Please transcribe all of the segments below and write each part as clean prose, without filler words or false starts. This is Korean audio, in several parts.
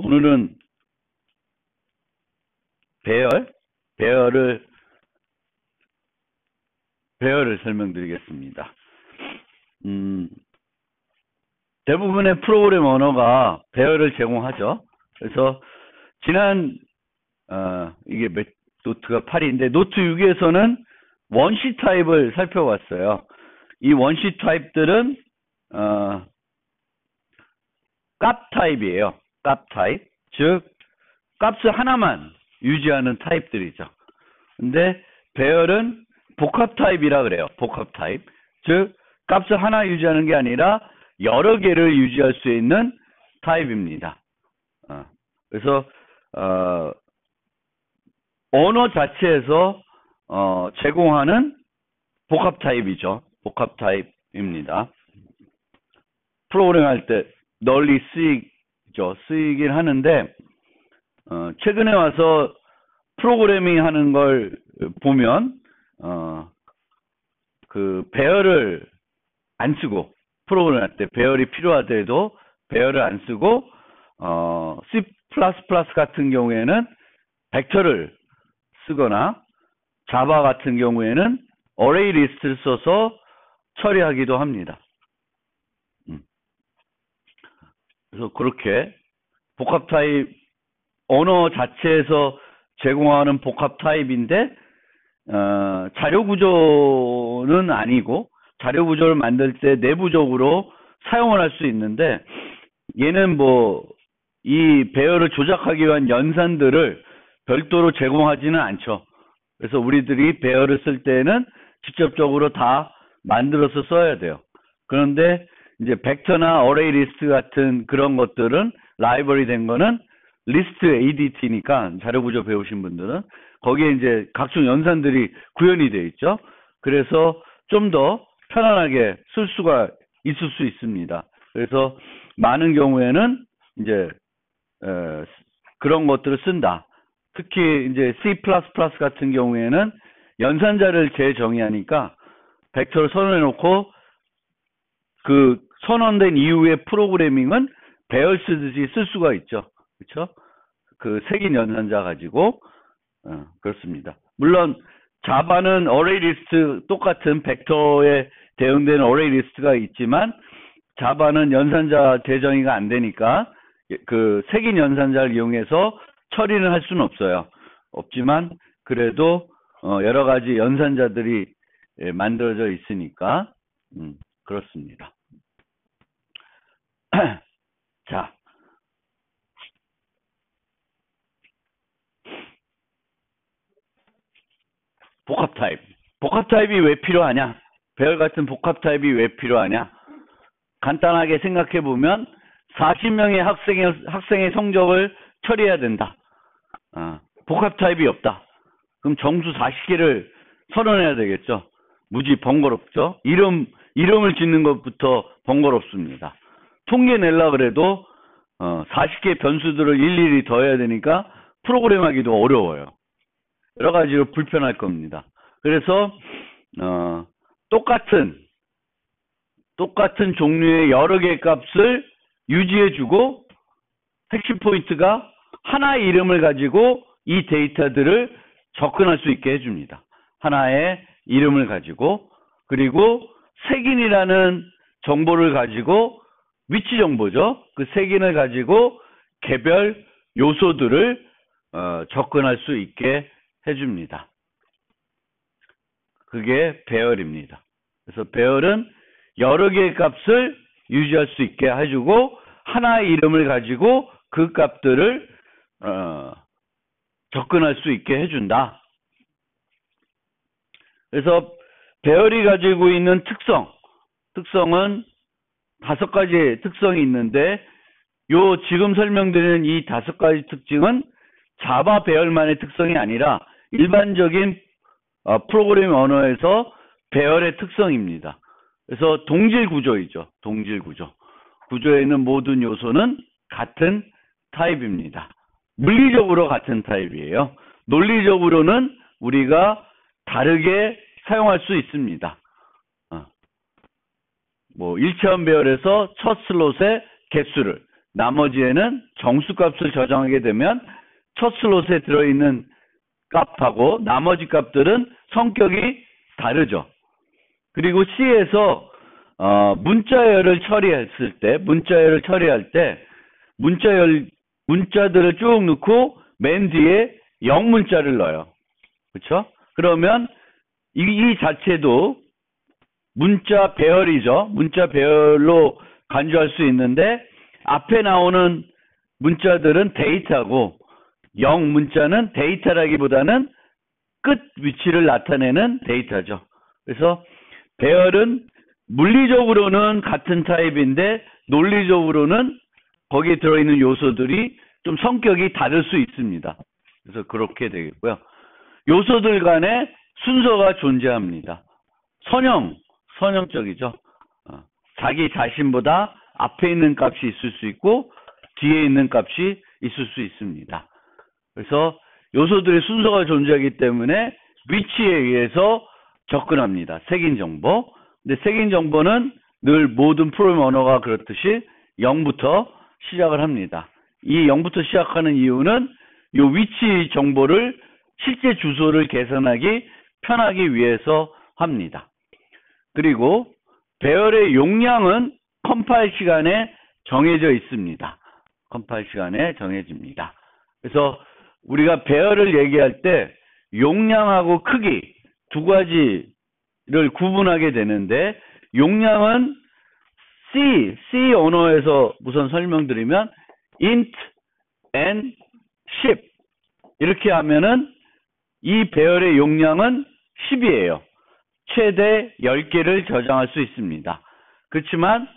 오늘은 배열을 설명드리겠습니다. 대부분의 프로그램 언어가 배열을 제공하죠. 그래서 이게 노트가 8인데 노트 6에서는 원시 타입을 살펴봤어요. 이 원시 타입들은 값 타입이에요. 값 타입. 즉 값을 하나만 유지하는 타입들이죠. 근데 배열은 복합 타입이라 그래요. 복합 타입. 즉 값을 하나 유지하는 게 아니라 여러 개를 유지할 수 있는 타입입니다. 그래서 언어 자체에서 제공하는 복합 타입이죠. 복합 타입입니다. 프로그램 할 때 널리 쓰이긴 하는데 최근에 와서 프로그래밍 하는 걸 보면 그 배열을 안 쓰고 프로그램 할 때 배열이 필요하더라도 배열을 안 쓰고 C++ 같은 경우에는 벡터를 쓰거나 자바 같은 경우에는 어레이 리스트를 써서 처리하기도 합니다. 그래서 그렇게 복합 타입 언어 자체에서 제공하는 복합 타입인데 자료 구조는 아니고 자료 구조를 만들 때 내부적으로 사용을 할 수 있는데 얘는 이 배열을 조작하기 위한 연산들을 별도로 제공하지는 않죠. 그래서 우리들이 배열을 쓸 때는 직접적으로 다 만들어서 써야 돼요. 그런데 이제 벡터나 어레이 리스트 같은 그런 것들은 라이브러리 된 거는 리스트 ADT니까 자료 구조 배우신 분들은 거기에 이제 각종 연산들이 구현이 되어 있죠. 그래서 좀 더 편안하게 쓸 수가 있을 수 있습니다. 그래서 많은 경우에는 이제 그런 것들을 쓴다. 특히 이제 C++ 같은 경우에는 연산자를 재정의하니까 벡터를 선언해 놓고 그 선언된 이후의 프로그래밍은 배열 쓰듯이 쓸 수가 있죠. 그렇죠? 그 색인 연산자 가지고 그렇습니다. 물론 자바는 어레이 리스트 똑같은 벡터에 대응되는 어레이 리스트가 있지만 자바는 연산자 재정의가 안 되니까 그 색인 연산자를 이용해서 처리는 할 수는 없어요. 없지만 그래도 여러 가지 연산자들이 만들어져 있으니까 그렇습니다. 자, 복합 타입. 복합 타입이 왜 필요하냐? 배열 같은 복합 타입이 왜 필요하냐? 간단하게 생각해 보면 40명의 학생의 성적을 처리해야 된다. 복합 타입이 없다. 그럼 정수 40개를 선언해야 되겠죠. 무지 번거롭죠. 이름을 짓는 것부터 번거롭습니다. 통계 내려 그래도 40개 변수들을 일일이 더해야 되니까 프로그램 하기도 어려워요. 여러 가지로 불편할 겁니다. 그래서 똑같은 종류의 여러 개의 값을 유지해주고 핵심 포인트가 하나의 이름을 가지고 이 데이터들을 접근할 수 있게 해줍니다. 하나의 이름을 가지고 그리고 색인이라는 정보를 가지고 위치 정보죠. 그 색인을 가지고 개별 요소들을 접근할 수 있게 해줍니다. 그게 배열입니다. 그래서 배열은 여러 개의 값을 유지할 수 있게 해주고 하나의 이름을 가지고 그 값들을 접근할 수 있게 해준다. 그래서 배열이 가지고 있는 특성은 5가지 특성이 있는데 지금 설명드리는 이 5가지 특징은 자바 배열만의 특성이 아니라 일반적인 프로그래밍 언어에서 배열의 특성입니다. 그래서 동질 구조이죠. 동질 구조. 구조에 있는 모든 요소는 같은 타입입니다. 물리적으로 같은 타입이에요. 논리적으로는 우리가 다르게 사용할 수 있습니다. 일체원 배열에서 첫 슬롯의 개수를 나머지에는 정수값을 저장하게 되면 첫 슬롯에 들어있는 값하고 나머지 값들은 성격이 다르죠. 그리고 C에서 문자열을 처리했을 때, 문자열을 처리할 때 문자들을 쭉 넣고 맨 뒤에 영문자를 넣어요. 그렇죠? 그러면 이 자체도 문자 배열이죠. 문자 배열로 간주할 수 있는데 앞에 나오는 문자들은 데이터고 영 문자는 데이터라기보다는 끝 위치를 나타내는 데이터죠. 그래서 배열은 물리적으로는 같은 타입인데 논리적으로는 거기에 들어있는 요소들이 좀 성격이 다를 수 있습니다. 그래서 그렇게 되겠고요. 요소들 간에 순서가 존재합니다. 선형적이죠. 자기 자신보다 앞에 있는 값이 있을 수 있고 뒤에 있는 값이 있을 수 있습니다. 그래서 요소들의 순서가 존재하기 때문에 위치에 의해서 접근합니다. 색인 정보. 근데 색인 정보는 늘 모든 프로그램 언어가 그렇듯이 0부터 시작을 합니다. 이 0부터 시작하는 이유는 이 위치 정보를 실제 주소를 계산하기 편하기 위해서 합니다. 그리고 배열의 용량은 컴파일 시간에 정해져 있습니다. 컴파일 시간에 정해집니다. 그래서 우리가 배열을 얘기할 때 용량하고 크기 두 가지를 구분하게 되는데 용량은 C 언어에서 우선 설명드리면 int, n, 10 이렇게 하면은 이 배열의 용량은 10이에요. 최대 10개를 저장할 수 있습니다. 그렇지만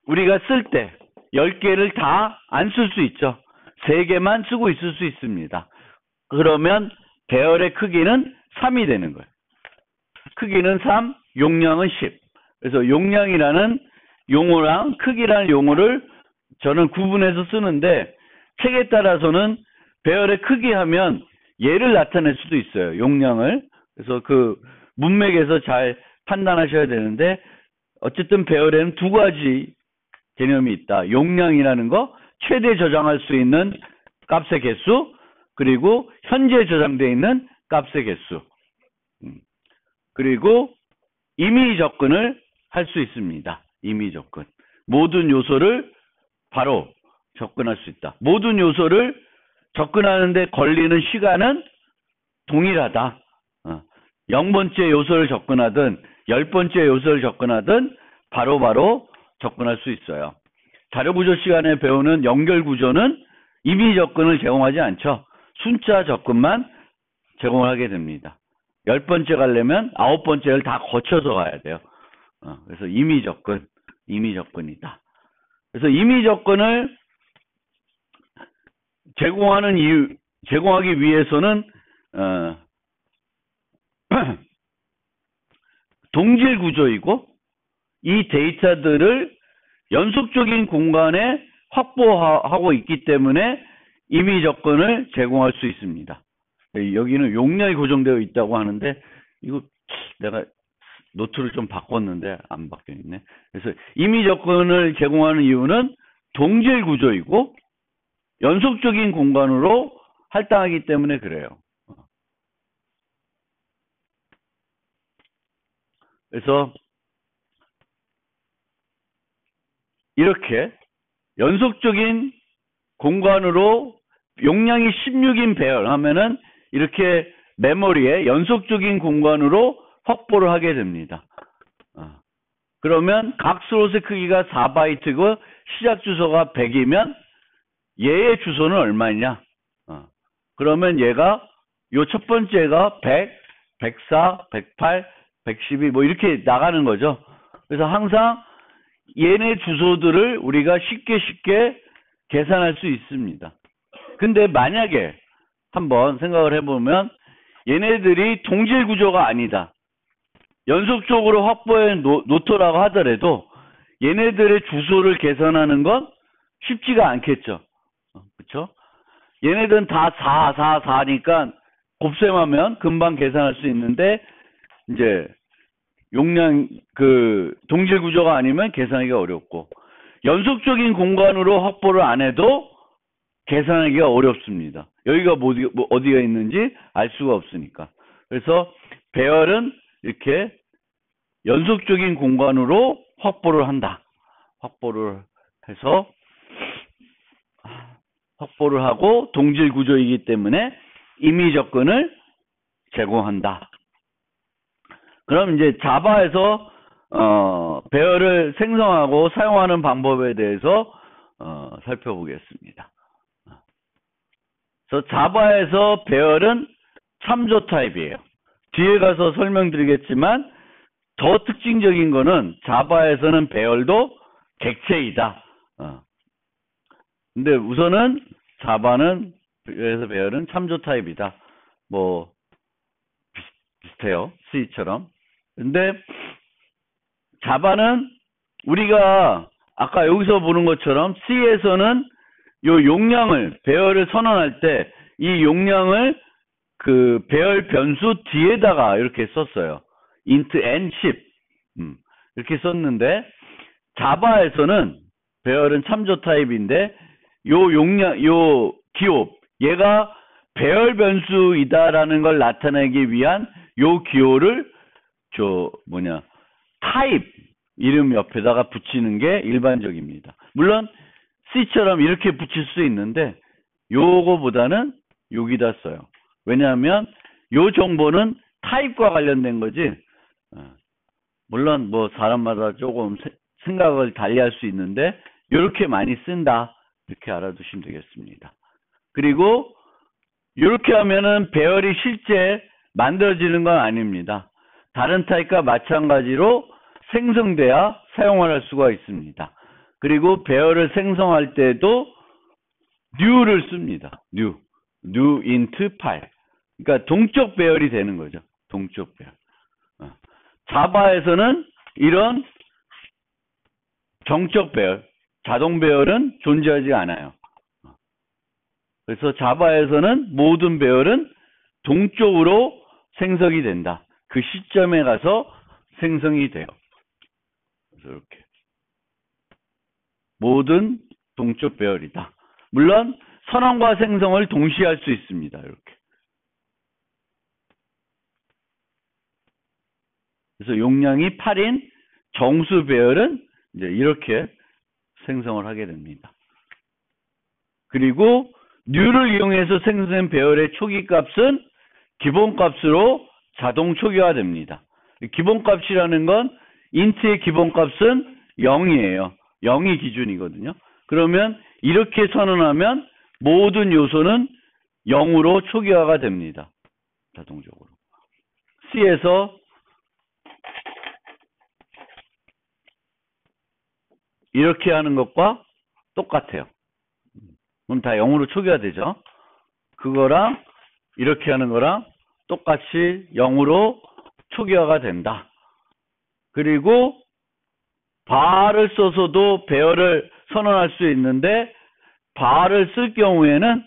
우리가 쓸 때 10개를 다 안 쓸 수 있죠. 3개만 쓰고 있을 수 있습니다. 그러면 배열의 크기는 3이 되는 거예요. 크기는 3, 용량은 10. 그래서 용량이라는 용어랑 크기라는 용어를 저는 구분해서 쓰는데 책에 따라서는 배열의 크기 하면 얘를 나타낼 수도 있어요. 용량을. 그래서 그 문맥에서 잘 판단하셔야 되는데 어쨌든 배열에는 두 가지 개념이 있다. 용량이라는 거, 최대 저장할 수 있는 값의 개수, 그리고 현재 저장되어 있는 값의 개수. 그리고 임의 접근을 할 수 있습니다. 임의 접근. 모든 요소를 바로 접근할 수 있다. 모든 요소를 접근하는데 걸리는 시간은 동일하다. 0번째 요소를 접근하든 10번째 요소를 접근하든 바로바로 접근할 수 있어요. 자료구조 시간에 배우는 연결구조는 임의 접근을 제공하지 않죠. 순자 접근만 제공을 하게 됩니다. 10번째 가려면 9번째를 다 거쳐서 가야 돼요. 그래서 임의 접근이다. 그래서 임의 접근을 제공하기 위해서는 동질 구조이고 이 데이터들을 연속적인 공간에 확보하고 있기 때문에 임의 접근을 제공할 수 있습니다. 여기는 용량이 고정되어 있다고 하는데 이거 내가 노트를 좀 바꿨는데 안 바뀌어 있네. 그래서 임의 접근을 제공하는 이유는 동질 구조이고 연속적인 공간으로 할당하기 때문에 그래요. 그래서 이렇게 연속적인 공간으로 용량이 16인 배열 하면은 이렇게 메모리에 연속적인 공간으로 확보를 하게 됩니다. 그러면 각 슬롯의 크기가 4바이트고 시작 주소가 100이면 얘의 주소는 얼마냐? 그러면 얘가 요 첫 번째가 100, 104, 108, 112 뭐 이렇게 나가는 거죠. 그래서 항상 얘네 주소들을 우리가 쉽게 계산할 수 있습니다. 근데 만약에 한번 생각을 해보면 얘네들이 동질 구조가 아니다. 연속적으로 확보해 놓더라고 하더라도 얘네들의 주소를 계산하는 건 쉽지가 않겠죠. 그렇죠? 얘네들은 다 4니까 곱셈하면 금방 계산할 수 있는데 이제 용량 동질 구조가 아니면 계산하기가 어렵고 연속적인 공간으로 확보를 안 해도 계산하기가 어렵습니다. 여기가 어디가 있는지 알 수가 없으니까. 그래서 배열은 이렇게 연속적인 공간으로 확보를 한다. 확보를 해서 확보를 하고 동질 구조이기 때문에 임의 접근을 제공한다. 그럼 이제 자바에서 배열을 생성하고 사용하는 방법에 대해서 살펴보겠습니다. 그래서 자바에서 배열은 참조 타입이에요. 뒤에 가서 설명드리겠지만 더 특징적인 거는 자바에서는 배열도 객체이다. 근데 우선은 자바는 그래서 배열은 참조 타입이다. 뭐 비슷해요. C처럼. 근데 자바는 우리가 아까 여기서 보는 것처럼 C에서는 요 용량을 배열을 선언할 때 이 용량을 그 배열 변수 뒤에다가 이렇게 썼어요. int n10 이렇게 썼는데 자바에서는 배열은 참조 타입인데 요 용량 요 기호 얘가 배열 변수이다라는 걸 나타내기 위한 요 기호를 타입 이름 옆에다가 붙이는 게 일반적입니다. 물론 C처럼 이렇게 붙일 수 있는데 요거보다는 여기다 써요. 왜냐하면 요 정보는 타입과 관련된 거지. 물론 뭐 사람마다 조금 생각을 달리할 수 있는데 이렇게 많이 쓴다. 이렇게 알아두시면 되겠습니다. 그리고 이렇게 하면은 배열이 실제 만들어지는 건 아닙니다. 다른 타입과 마찬가지로 생성돼야 사용을 할 수가 있습니다. 그리고 배열을 생성할 때도 new를 씁니다. new int 8. 그러니까 동적 배열이 되는 거죠. 동적 배열. 자바에서는 이런 정적 배열, 자동 배열은 존재하지 않아요. 그래서 자바에서는 모든 배열은 동적으로 생성이 된다. 그 시점에 가서 생성이 돼요. 그래서 이렇게 모든 동적 배열이다. 물론 선언과 생성을 동시에 할 수 있습니다. 이렇게. 그래서 용량이 8인 정수 배열은 이제 이렇게 생성을 하게 됩니다. 그리고 new를 이용해서 생성된 배열의 초기 값은 기본 값으로 자동 초기화됩니다. 기본 값이라는 건 int의 기본 값은 0이에요. 0이 기준이거든요. 그러면 이렇게 선언하면 모든 요소는 0으로 초기화가 됩니다. 자동적으로. C에서 이렇게 하는 것과 똑같아요. 그럼 다 0으로 초기화 되죠. 그거랑 이렇게 하는 거랑 똑같이 0으로 초기화가 된다. 그리고 bar을 써서도 배열을 선언할 수 있는데 bar을 쓸 경우에는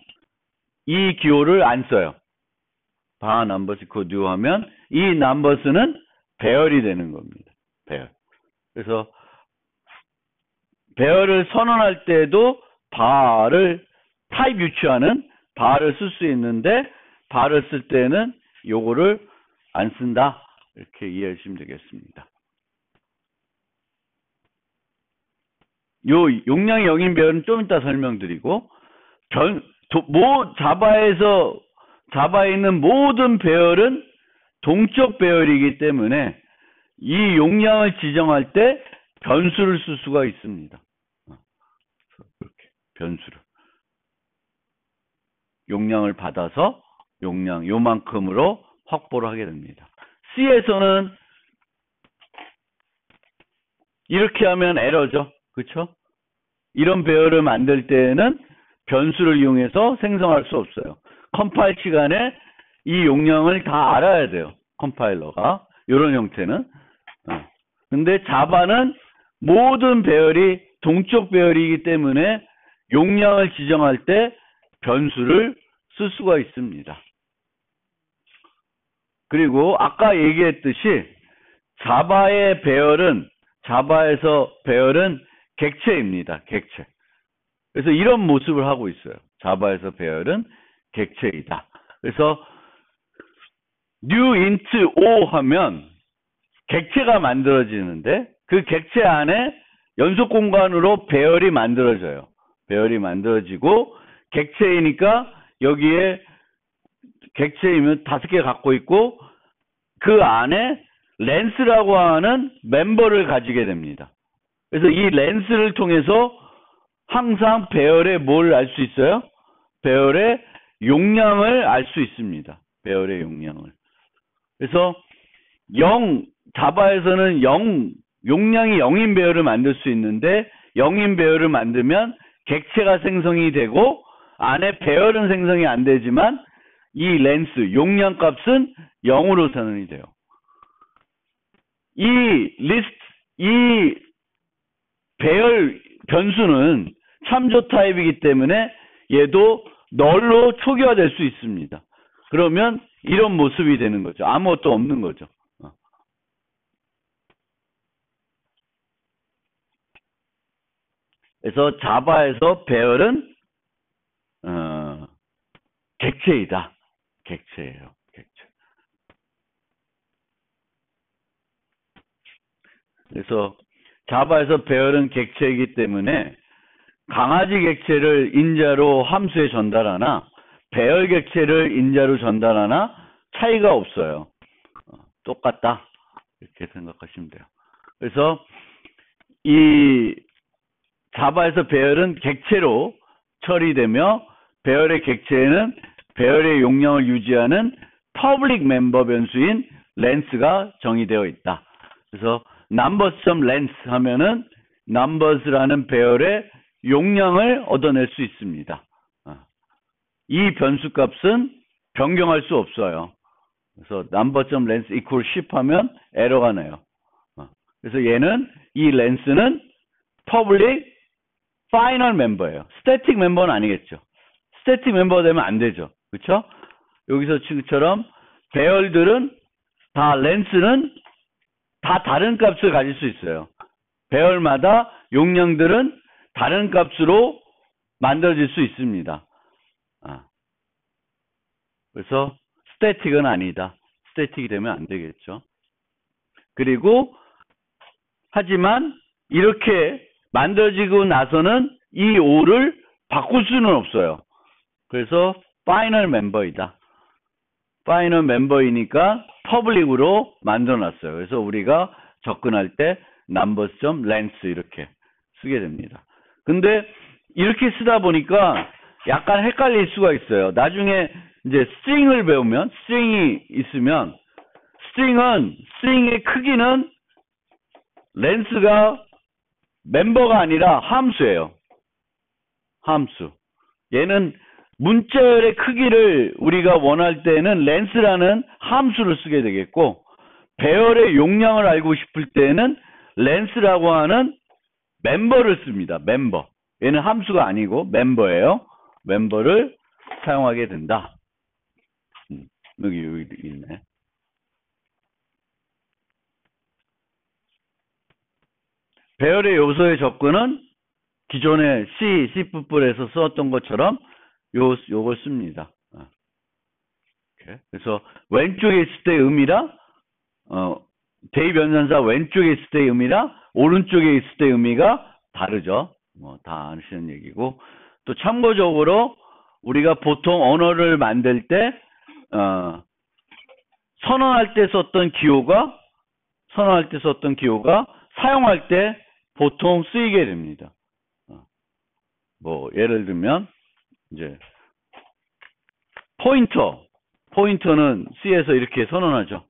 이 기호를 안 써요. bar numbers equal new 하면 이 numbers는 배열이 되는 겁니다. 배열. 그래서 배열을 선언할 때도 bar을 타입 유추하는 bar을 쓸 수 있는데 bar을 쓸 때는 요거를 안 쓴다. 이렇게 이해하시면 되겠습니다. 요 용량의 0인 배열은 좀 이따 설명드리고 자바에 있는 모든 배열은 동적 배열이기 때문에 이 용량을 지정할 때 변수를 쓸 수가 있습니다. 이렇게 변수를 용량을 받아서 용량 요만큼으로 확보를 하게 됩니다. C에서는 이렇게 하면 에러죠. 그렇죠? 이런 배열을 만들 때에는 변수를 이용해서 생성할 수 없어요. 컴파일 시간에 이 용량을 다 알아야 돼요. 컴파일러가. 이런 형태는. 근데 자바는 모든 배열이 동적 배열이기 때문에 용량을 지정할 때 변수를 쓸 수가 있습니다. 그리고 아까 얘기했듯이 자바에서 배열은 객체입니다. 객체. 그래서 이런 모습을 하고 있어요. 자바에서 배열은 객체이다. 그래서 new int o 하면 객체가 만들어지는데 그 객체 안에 연속 공간으로 배열이 만들어져요. 배열이 만들어지고 객체이니까 여기에 객체이면 5개 갖고 있고 그 안에 렌스라고 하는 멤버를 가지게 됩니다. 그래서 이 렌스를 통해서 항상 배열의 뭘 알 수 있어요? 배열의 용량을 알 수 있습니다. 배열의 용량을. 그래서 자바에서는 용량이 0인 배열을 만들 수 있는데 0인 배열을 만들면 객체가 생성이 되고 안에 배열은 생성이 안 되지만 이 렌스, 용량 값은 0으로 전환이 돼요. 이 배열 변수는 참조 타입이기 때문에 얘도 널로 초기화될 수 있습니다. 그러면 이런 모습이 되는 거죠. 아무것도 없는 거죠. 그래서 자바에서 배열은 객체이다. 객체예요. 객체. 그래서 자바에서 배열은 객체이기 때문에 강아지 객체를 인자로 함수에 전달하나 배열 객체를 인자로 전달하나 차이가 없어요. 똑같다. 이렇게 생각하시면 돼요. 그래서 이 자바에서 배열은 객체로 처리되며 배열의 객체에는 배열의 용량을 유지하는 퍼블릭 멤버 변수인 렌스가 정의되어 있다. 그래서 numbers.length 하면은 numbers라는 배열의 용량을 얻어낼 수 있습니다. 이 변수 값은 변경할 수 없어요. 그래서 number.length equal 10 하면 에러가 나요. 그래서 얘는 이 렌스는 public final member예요. static member는 아니겠죠. static member 되면 안 되죠. 그렇죠? 여기서 지금처럼 배열들은 다 렌스는 다 다른 값을 가질 수 있어요. 배열마다 용량들은 다른 값으로 만들어질 수 있습니다. 그래서 스태틱은 아니다. 스태틱이 되면 안 되겠죠. 그리고 하지만 이렇게 만들어지고 나서는 이 5를 바꿀 수는 없어요. 그래서 파이널 멤버이다. 파이널 멤버이니까 퍼블릭으로 만들어놨어요. 그래서 우리가 접근할 때 numbers.length 이렇게 쓰게 됩니다. 근데 이렇게 쓰다 보니까 약간 헷갈릴 수가 있어요. 나중에 이제 string을 배우면 string이 있으면 string의 크기는 length가 멤버가 아니라 함수예요. 함수. 얘는 문자열의 크기를 우리가 원할 때는 length라는 함수를 쓰게 되겠고 배열의 용량을 알고 싶을 때는 length라고 하는 멤버를 씁니다. 멤버. 얘는 함수가 아니고 멤버예요. 멤버를 사용하게 된다. 여기 있네. 배열의 요소의 접근은 기존의 C++에서 썼던 것처럼 요걸 씁니다. 그래서 왼쪽에 있을 때 의미라 대입 연산사 왼쪽에 있을 때 의미라 오른쪽에 있을 때 의미가 다르죠. 다 아시는 얘기고 또 참고적으로 우리가 보통 언어를 만들 때 선언할 때 썼던 기호가 사용할 때 보통 쓰이게 됩니다. 뭐 예를 들면 이제 포인터는 C에서 이렇게 선언하죠.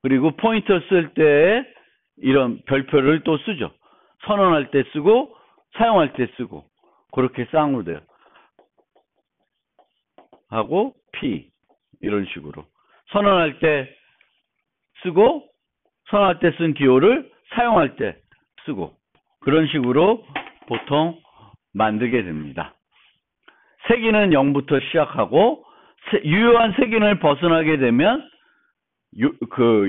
그리고 포인터 쓸 때 이런 별표를 또 쓰죠. 선언할 때 쓰고 사용할 때 쓰고 그렇게 쌍으로 돼요. 하고 P 이런 식으로 선언할 때 쓰고 선언할 때 쓴 기호를 사용할 때 쓰고 그런 식으로 보통 만들게 됩니다. 세기는 0부터 시작하고 유효한 세기를 벗어나게 되면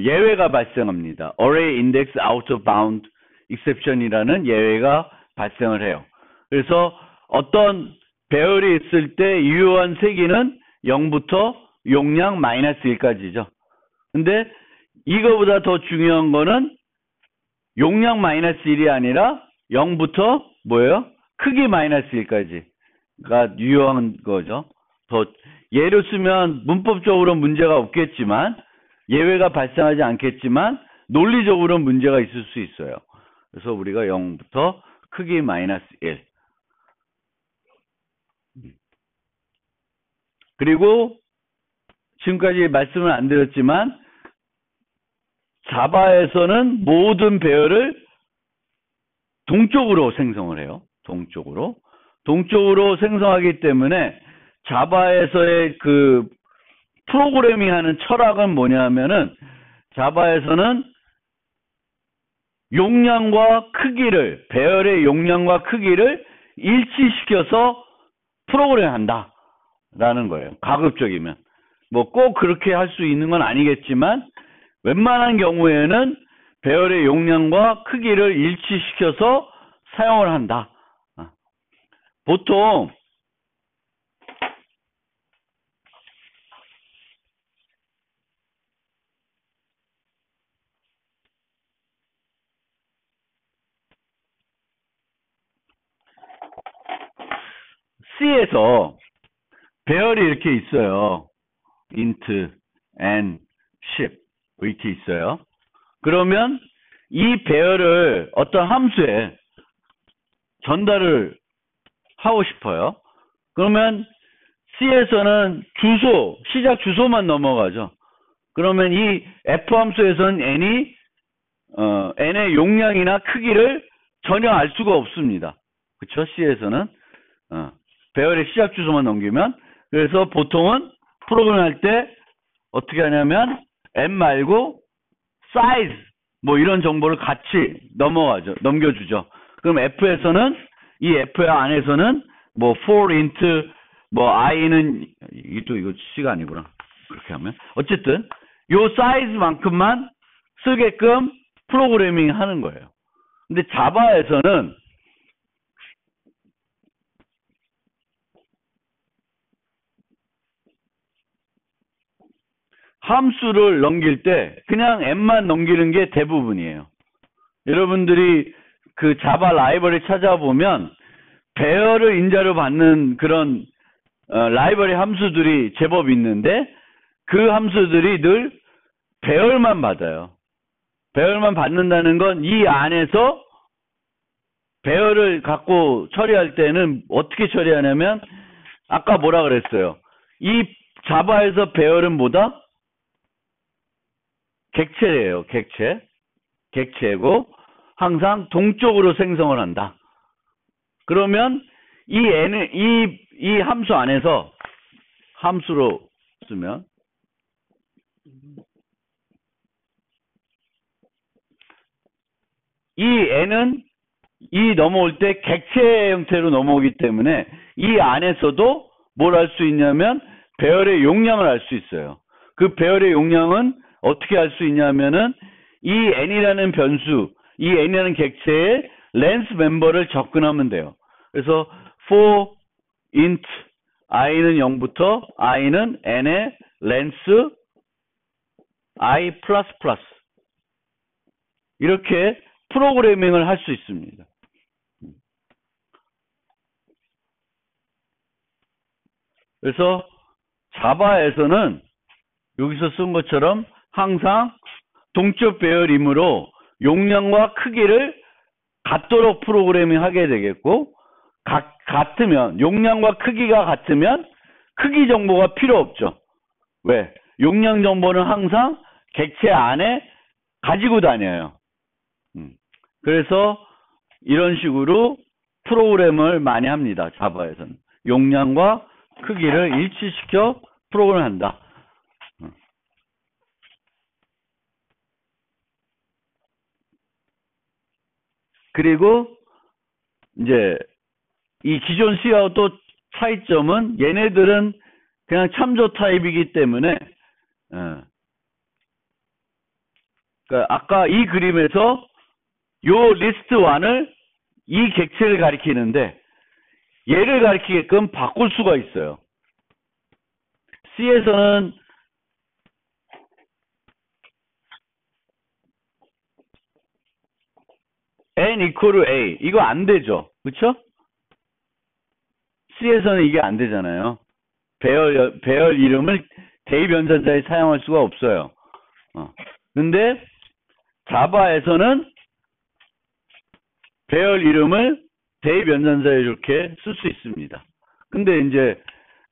예외가 발생합니다. Array Index Out of Bound Exception이라는 예외가 발생을 해요. 그래서 어떤 배열이 있을 때 유효한 세기는 0부터 용량 마이너스 1까지죠. 근데 이거보다 더 중요한 거는 용량 마이너스 1이 아니라 0부터 뭐예요? 크기 마이너스 1까지가 유효한 거죠. 더 예를 쓰면 문법적으로 문제가 없겠지만 예외가 발생하지 않겠지만 논리적으로 문제가 있을 수 있어요. 그래서 우리가 0부터 크기 마이너스 1. 그리고 지금까지 말씀을 안 드렸지만 자바에서는 모든 배열을 동쪽으로 생성을 해요. 동쪽으로 생성하기 때문에 자바에서의 그 프로그래밍 하는 철학은 뭐냐면은 자바에서는 용량과 크기를, 배열의 용량과 크기를 일치시켜서 프로그램 한다 라는 거예요. 가급적이면. 뭐 꼭 그렇게 할 수 있는 건 아니겠지만 웬만한 경우에는 배열의 용량과 크기를 일치시켜서 사용을 한다. 보통 C에서 배열이 이렇게 있어요. int, n, 10 이렇게 있어요. 그러면 이 배열을 어떤 함수에 전달을 하고 싶어요. 그러면 C에서는 주소, 시작 주소만 넘어가죠. 그러면 이 F 함수에서는 n의 용량이나 크기를 전혀 알 수가 없습니다. 그쵸? C에서는 배열의 시작 주소만 넘기면. 그래서 보통은 프로그램 할 때 어떻게 하냐면 n 말고 size 뭐 이런 정보를 같이 넘겨주죠. 그럼 F에서는 이 F 안에서는 뭐 for int 뭐 i는 이거 C가 아니구나. 그렇게 하면 어쨌든 요 사이즈만큼만 쓰게끔 프로그래밍 하는 거예요. 근데 자바에서는 함수를 넘길 때 그냥 n만 넘기는 게 대부분이에요. 여러분들이 그 자바 라이브러리 찾아보면 배열을 인자로 받는 그런 라이브러리 함수들이 제법 있는데 그 함수들이 늘 배열만 받아요. 배열만 받는다는 건 이 안에서 배열을 갖고 처리할 때는 어떻게 처리하냐면 아까 뭐라 그랬어요? 이 자바에서 배열은 뭐다? 객체예요. 객체고 항상 동쪽으로 생성을 한다. 그러면 이 함수 안에서 함수로 쓰면 이 n은 이 넘어올 때 객체 형태로 넘어오기 때문에 이 안에서도 뭘 할 수 있냐면 배열의 용량을 알 수 있어요. 그 배열의 용량은 어떻게 알 수 있냐면은 이 n이라는 변수, 이 n이라는 객체의 렌스 멤버를 접근하면 돼요. 그래서 for int i는 0부터 i는 n의 렌스 i++ 이렇게 프로그래밍을 할 수 있습니다. 그래서 자바에서는 여기서 쓴 것처럼 항상 동적 배열이므로 용량과 크기를 같도록 프로그래밍 하게 되겠고 같으면 용량과 크기가 같으면 크기 정보가 필요 없죠. 왜? 용량 정보는 항상 객체 안에 가지고 다녀요. 그래서 이런 식으로 프로그램을 많이 합니다. 자바에서는. 용량과 크기를 일치시켜 프로그램을 한다. 그리고 이제 이 기존 C하고 또 차이점은 얘네들은 그냥 참조 타입이기 때문에 그러니까 아까 이 그림에서 요 리스트 1을 이 객체를 가리키는데 얘를 가리키게끔 바꿀 수가 있어요. C에서는 n equal a 이거 안 되죠. 그쵸? C에서는 이게 안 되잖아요. 배열 이름을 대입 연산자에 사용할 수가 없어요. 근데 자바에서는 배열 이름을 대입 연산자에 이렇게 쓸 수 있습니다. 근데 이제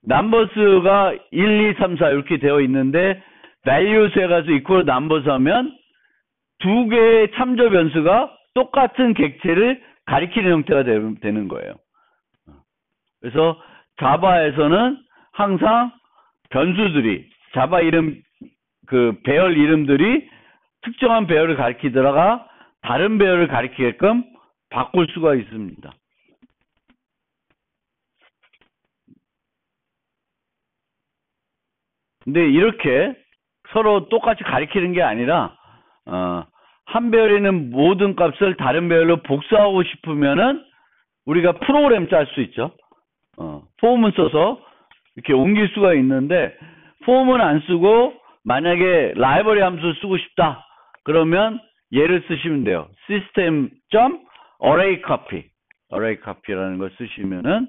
넘버스가 1, 2, 3, 4 이렇게 되어 있는데 values에 가서 equal numbers 하면 두 개의 참조 변수가 똑같은 객체를 가리키는 형태가 되는 거예요. 그래서 자바에서는 항상 변수들이 자바 이름 그 배열 이름들이 특정한 배열을 가리키다가 다른 배열을 가리키게끔 바꿀 수가 있습니다. 근데 이렇게 서로 똑같이 가리키는 게 아니라 한 배열에 있는 모든 값을 다른 배열로 복사하고 싶으면은 우리가 프로그램 짤 수 있죠. 폼은 써서 이렇게 옮길 수가 있는데 폼은 안 쓰고 만약에 라이브러리 함수를 쓰고 싶다 그러면 얘를 쓰시면 돼요. system.array copy라는 걸 쓰시면은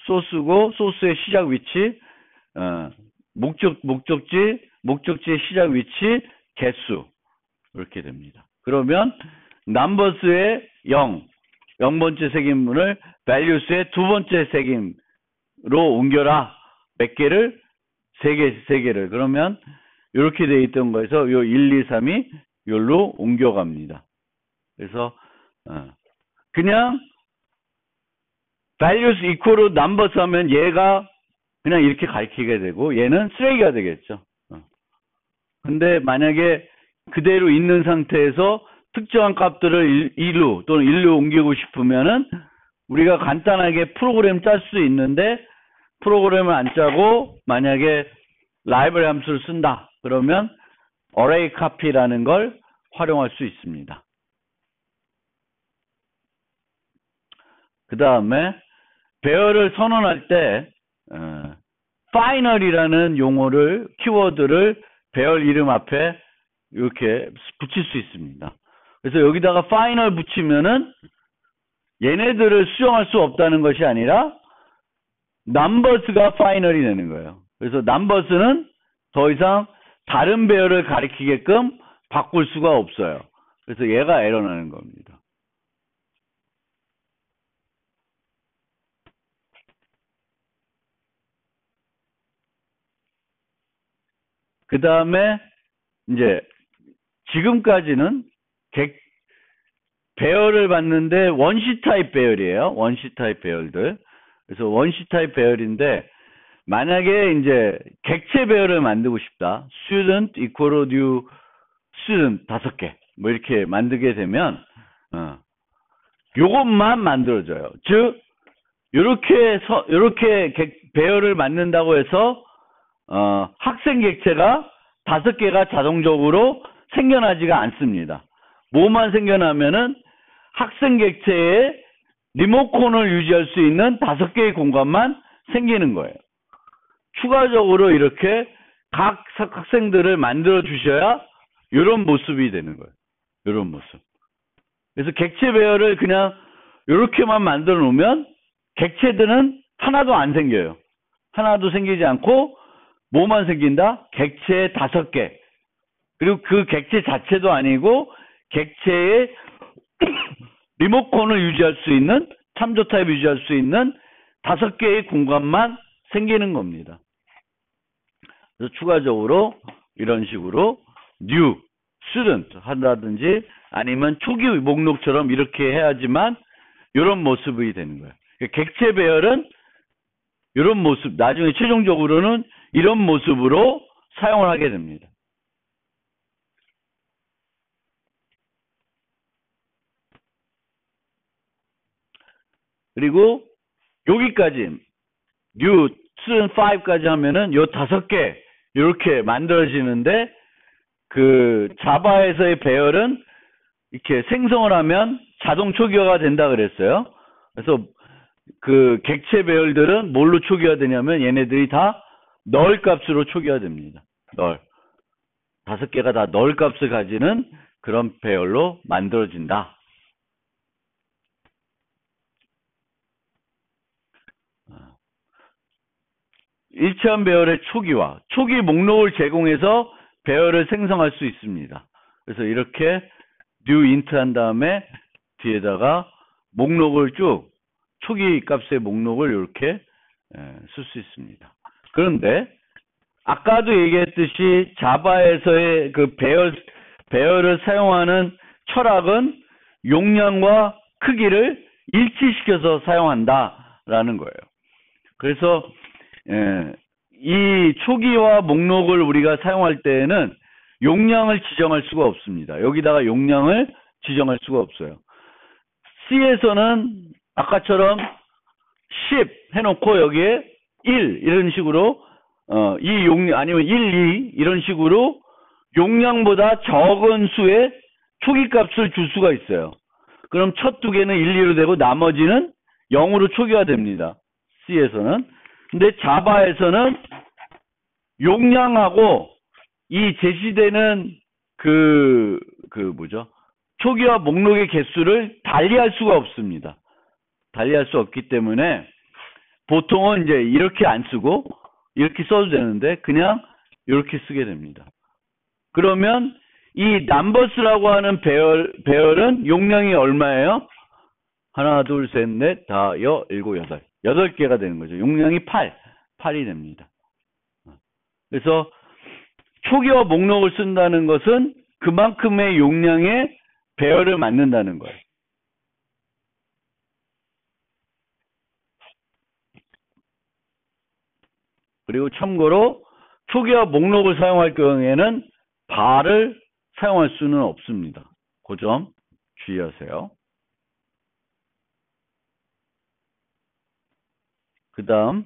소스고 소스의 시작 위치 목적지의 시작 위치 개수 이렇게 됩니다. 그러면 넘버스의 0번째 색인문을 values의 두 번째 색임으로 옮겨라. 몇 개를? 세 개를. 그러면 이렇게 돼 있던 거에서 요 1, 2, 3이 여기로 옮겨갑니다. 그래서 그냥 values equal numbers 하면 얘가 그냥 이렇게 가리키게 되고 얘는 쓰레기가 되겠죠. 근데 만약에 그대로 있는 상태에서 특정한 값들을 2로 또는 1로 옮기고 싶으면은 우리가 간단하게 프로그램 짤 수 있는데 프로그램을 안 짜고 만약에 라이브러리 함수를 쓴다. 그러면 array copy라는 걸 활용할 수 있습니다. 그 다음에 배열을 선언할 때 final이라는 용어를 키워드를 배열 이름 앞에 이렇게 붙일 수 있습니다. 그래서 여기다가 final 붙이면은 얘네들을 수정할 수 없다는 것이 아니라 numbers가 final이 되는 거예요. 그래서 numbers는 더 이상 다른 배열을 가리키게끔 바꿀 수가 없어요. 그래서 얘가 에러 나는 겁니다. 그 다음에 이제 지금까지는 배열을 봤는데 원시 타입 배열이에요. 원시 타입 배열들. 그래서 원시 타입 배열인데 만약에 이제 객체 배열을 만들고 싶다. student equal new student 5개 뭐 이렇게 만들게 되면 요것만 만들어져요. 즉 요렇게 배열을 만든다고 해서 학생 객체가 5개가 자동적으로 생겨나지가 않습니다. 뭐만 생겨나면은 학생 객체에 리모컨을 유지할 수 있는 5개의 공간만 생기는 거예요. 추가적으로 이렇게 각 학생들을 만들어 주셔야 이런 모습이 되는 거예요. 이런 모습. 그래서 객체 배열을 그냥 이렇게만 만들어 놓으면 객체들은 하나도 안 생겨요. 하나도 생기지 않고 뭐만 생긴다? 객체 5개. 그리고 그 객체 자체도 아니고 객체의 리모컨을 유지할 수 있는 참조 타입 유지할 수 있는 5개의 공간만 생기는 겁니다. 그래서 추가적으로 이런 식으로 new student 한다든지 아니면 초기 목록처럼 이렇게 해야지만 이런 모습이 되는 거예요. 객체 배열은 이런 모습, 나중에 최종적으로는 이런 모습으로 사용을 하게 됩니다. 그리고 여기까지 new student 5까지 하면은 요 5개 이렇게 만들어지는데 그 자바에서의 배열은 이렇게 생성을 하면 자동 초기화가 된다 그랬어요. 그래서 그 객체 배열들은 뭘로 초기화되냐면 얘네들이 다 널 값으로 초기화됩니다. 널. 5개가 다 널 값을 가지는 그런 배열로 만들어진다. 일체형 배열의 초기화. 초기 목록을 제공해서 배열을 생성할 수 있습니다. 그래서 이렇게 new int 한 다음에 뒤에다가 목록을 쭉 초기 값의 목록을 이렇게 쓸 수 있습니다. 그런데 아까도 얘기했듯이 자바에서의 그 배열을 사용하는 철학은 용량과 크기를 일치시켜서 사용한다라는 거예요. 그래서 이 초기화 목록을 우리가 사용할 때에는 용량을 지정할 수가 없습니다. 여기다가 용량을 지정할 수가 없어요. C에서는 아까처럼 10 해놓고 여기에 1 이런 식으로 이 용량 아니면 1, 2 이런 식으로 용량보다 적은 수의 초기값을 줄 수가 있어요. 그럼 첫 2개는 1, 2로 되고 나머지는 0으로 초기화됩니다. C에서는. 근데 자바에서는 용량하고 이 제시되는 초기화 목록의 개수를 달리할 수가 없습니다. 달리할 수 없기 때문에 보통은 이제 이렇게 안 쓰고 이렇게 써도 되는데 그냥 이렇게 쓰게 됩니다. 그러면 이 넘버스라고 하는 배열은 용량이 얼마예요? 하나, 둘, 셋, 넷, 다, 일곱, 여덟. 8개가 되는 거죠. 용량이 8이 됩니다. 그래서 초기화 목록을 쓴다는 것은 그만큼의 용량의 배열을 만든다는 거예요. 그리고 참고로 초기화 목록을 사용할 경우에는 bar을 사용할 수는 없습니다. 그 점 주의하세요. 그 다음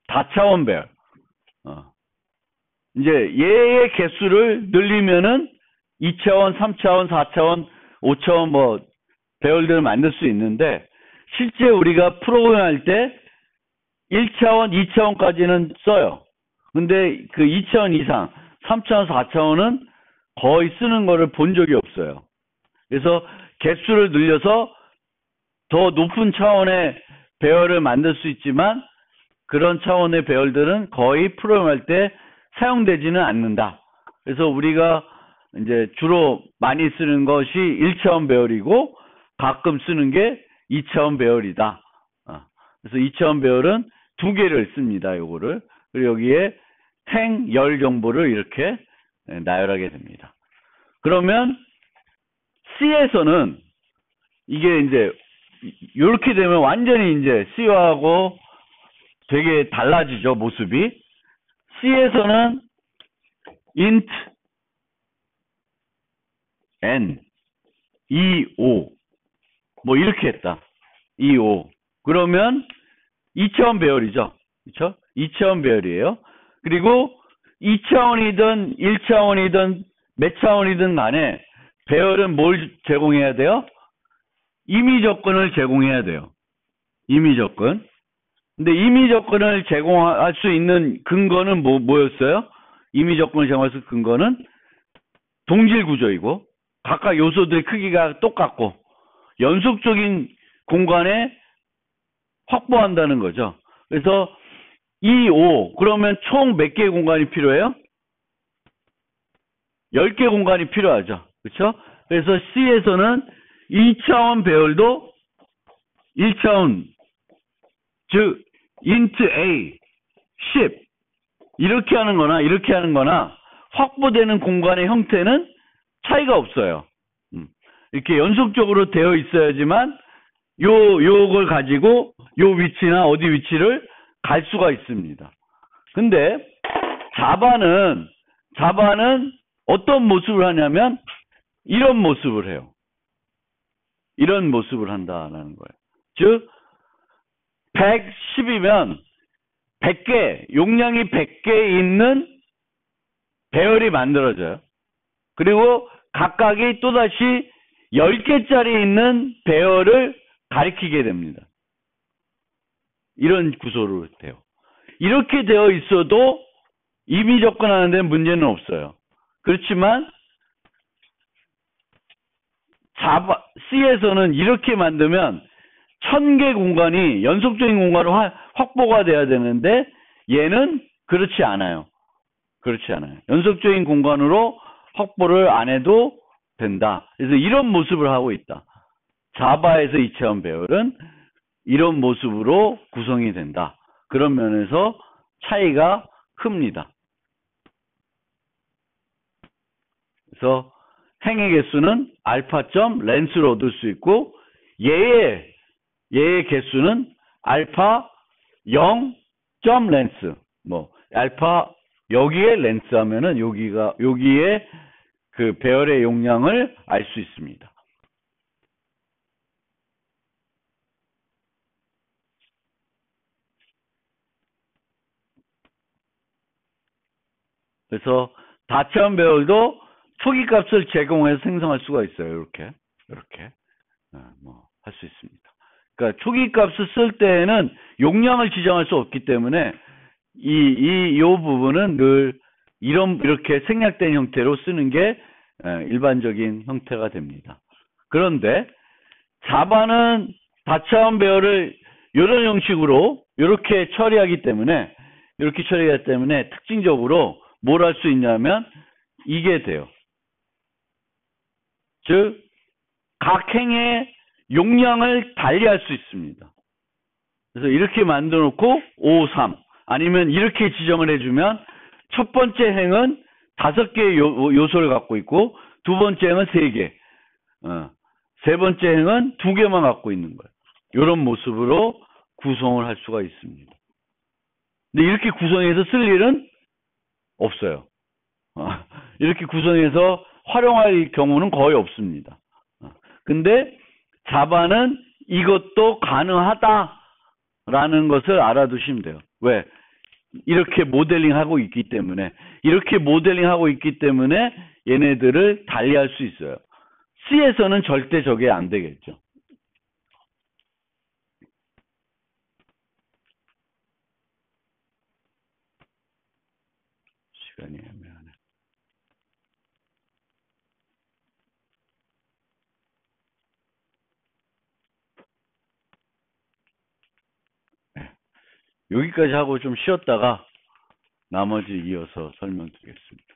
다차원 배열. 이제 얘의 개수를 늘리면은 2차원, 3차원, 4차원, 5차원 뭐 배열들을 만들 수 있는데 실제 우리가 프로그램할 때 1차원, 2차원까지는 써요. 근데 그 2차원 이상, 3차원, 4차원은 거의 쓰는 거를 본 적이 없어요. 그래서 개수를 늘려서 더 높은 차원의 배열을 만들 수 있지만 그런 차원의 배열들은 거의 프로그램할 때 사용되지는 않는다. 그래서 우리가 이제 주로 많이 쓰는 것이 1차원 배열이고 가끔 쓰는 게 2차원 배열이다. 그래서 2차원 배열은 2개를 씁니다. 요거를. 그리고 여기에 행, 열 정보를 이렇게 나열하게 됩니다. 그러면 C에서는 이게 이제 이렇게 되면 완전히 이제 C하고 되게 달라지죠, 모습이. C에서는 int n 2, 5 뭐 이렇게 했다. 2, 5 그러면 2차원 배열이죠. 그렇죠? 2차원 배열이에요. 그리고 2차원이든 1차원이든 몇 차원이든 간에 배열은 뭘 제공해야 돼요? 임의 조건을 제공해야 돼요. 임의 조건. 근데 임의 조건을 제공할 수 있는 근거는 뭐였어요? 임의 조건을 제공할 수 있는 근거는 동질 구조이고 각각 요소들의 크기가 똑같고 연속적인 공간에 확보한다는 거죠. 그래서 2, 5 그러면 총 몇 개의 공간이 필요해요? 10개 공간이 필요하죠. 그렇죠? 그래서 C에서는 2차원 배열도 1차원 즉 int a 10 이렇게 하는 거나 확보되는 공간의 형태는 차이가 없어요. 이렇게 연속적으로 되어 있어야지만 요걸 가지고 요 위치나 어디 위치를 갈 수가 있습니다. 근데 자바는 어떤 모습을 하냐면 이런 모습을 해요. 이런 모습을 한다는 거예요. 즉 110이면 100개, 용량이 100개 있는 배열이 만들어져요. 그리고 각각이 또다시 10개짜리 있는 배열을 가리키게 됩니다. 이런 구조로 돼요. 이렇게 되어 있어도 이미 접근하는 데 문제는 없어요. 그렇지만 C에서는 이렇게 만들면 1000개 공간이 연속적인 공간으로 확보가 돼야 되는데 얘는 그렇지 않아요. 그렇지 않아요. 연속적인 공간으로 확보를 안 해도 된다. 그래서 이런 모습을 하고 있다. 자바에서 이체원 배열은 이런 모습으로 구성이 된다. 그런 면에서 차이가 큽니다. 그래서 행의 개수는 알파점 렌스로 얻을 수 있고 얘의 개수는 알파 0점 렌스. 뭐 알파 여기에 렌스 하면은 여기에 그 배열의 용량을 알 수 있습니다. 그래서 다체원 배열도 초기 값을 제공해서 생성할 수가 있어요. 이렇게 뭐 할 수 있습니다. 그러니까 초기 값을 쓸 때에는 용량을 지정할 수 없기 때문에 이 부분은 늘 이렇게 생략된 형태로 쓰는 게 일반적인 형태가 됩니다. 그런데 자바는 다차원 배열을 이런 형식으로 이렇게 처리하기 때문에 특징적으로 뭘 할 수 있냐면 이게 돼요. 즉 각 행의 용량을 달리할 수 있습니다. 그래서 이렇게 만들어 놓고 5, 3 아니면 이렇게 지정을 해주면 첫 번째 행은 5개의 요소를 갖고 있고 두 번째 행은 3개, 세 번째 행은 2개만 갖고 있는 거예요. 이런 모습으로 구성을 할 수가 있습니다. 근데 이렇게 구성해서 쓸 일은 없어요. 이렇게 구성해서 활용할 경우는 거의 없습니다. 근데 자바는 이것도 가능하다라는 것을 알아두시면 돼요. 왜? 이렇게 모델링하고 있기 때문에 얘네들을 달리할 수 있어요. C에서는 절대 저게 안 되겠죠. 시간이 애매하네. 네. 여기까지 하고 좀 쉬었다가 나머지 이어서 설명드리겠습니다.